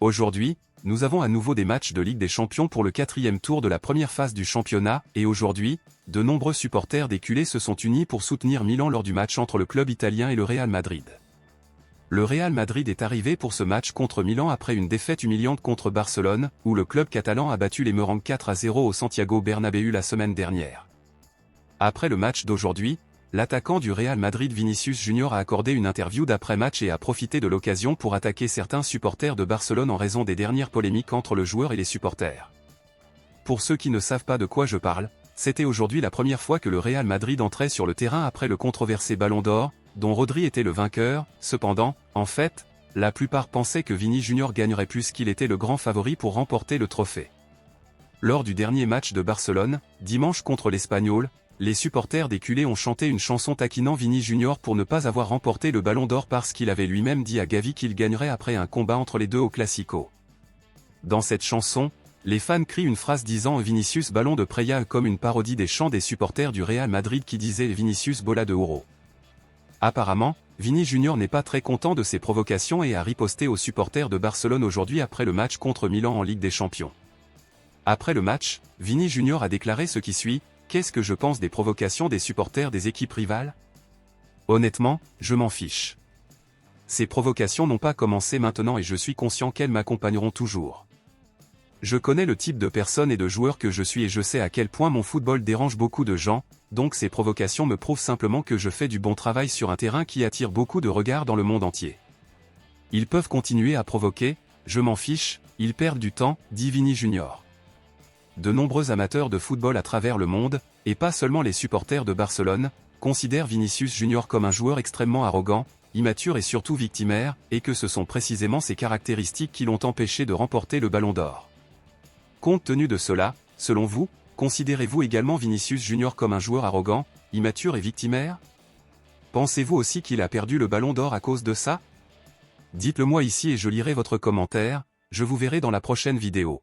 Aujourd'hui, nous avons à nouveau des matchs de Ligue des Champions pour le 4e tour de la première phase du championnat, et aujourd'hui, de nombreux supporters des culés se sont unis pour soutenir Milan lors du match entre le club italien et le Real Madrid. Le Real Madrid est arrivé pour ce match contre Milan après une défaite humiliante contre Barcelone, où le club catalan a battu les Merengues 4-0 au Santiago Bernabéu la semaine dernière. Après le match d'aujourd'hui, l'attaquant du Real Madrid Vinicius Junior a accordé une interview d'après-match et a profité de l'occasion pour attaquer certains supporters de Barcelone en raison des dernières polémiques entre le joueur et les supporters. Pour ceux qui ne savent pas de quoi je parle, c'était aujourd'hui la première fois que le Real Madrid entrait sur le terrain après le controversé Ballon d'Or, dont Rodri était le vainqueur. Cependant, en fait, la plupart pensaient que Vini Junior gagnerait plus qu'il était le grand favori pour remporter le trophée. Lors du dernier match de Barcelone, dimanche contre l'Espagnol, les supporters des culés ont chanté une chanson taquinant Vini Junior pour ne pas avoir remporté le Ballon d'Or parce qu'il avait lui-même dit à Gavi qu'il gagnerait après un combat entre les deux au Classico. Dans cette chanson, les fans crient une phrase disant Vinicius Ballon de Preya comme une parodie des chants des supporters du Real Madrid qui disaient Vinicius Bola de Oro. Apparemment, Vini Junior n'est pas très content de ces provocations et a riposté aux supporters de Barcelone aujourd'hui après le match contre Milan en Ligue des Champions. Après le match, Vini Junior a déclaré ce qui suit: qu'est-ce que je pense des provocations des supporters des équipes rivales? Honnêtement, je m'en fiche. Ces provocations n'ont pas commencé maintenant et je suis conscient qu'elles m'accompagneront toujours. Je connais le type de personne et de joueur que je suis et je sais à quel point mon football dérange beaucoup de gens, donc ces provocations me prouvent simplement que je fais du bon travail sur un terrain qui attire beaucoup de regards dans le monde entier. Ils peuvent continuer à provoquer, je m'en fiche, ils perdent du temps, dit Vini Junior. De nombreux amateurs de football à travers le monde, et pas seulement les supporters de Barcelone, considèrent Vinicius Junior comme un joueur extrêmement arrogant, immature et surtout victimaire, et que ce sont précisément ces caractéristiques qui l'ont empêché de remporter le Ballon d'Or. Compte tenu de cela, selon vous, considérez-vous également Vinicius Junior comme un joueur arrogant, immature et victimaire? Pensez-vous aussi qu'il a perdu le Ballon d'Or à cause de ça? Dites-le moi ici et je lirai votre commentaire, je vous verrai dans la prochaine vidéo.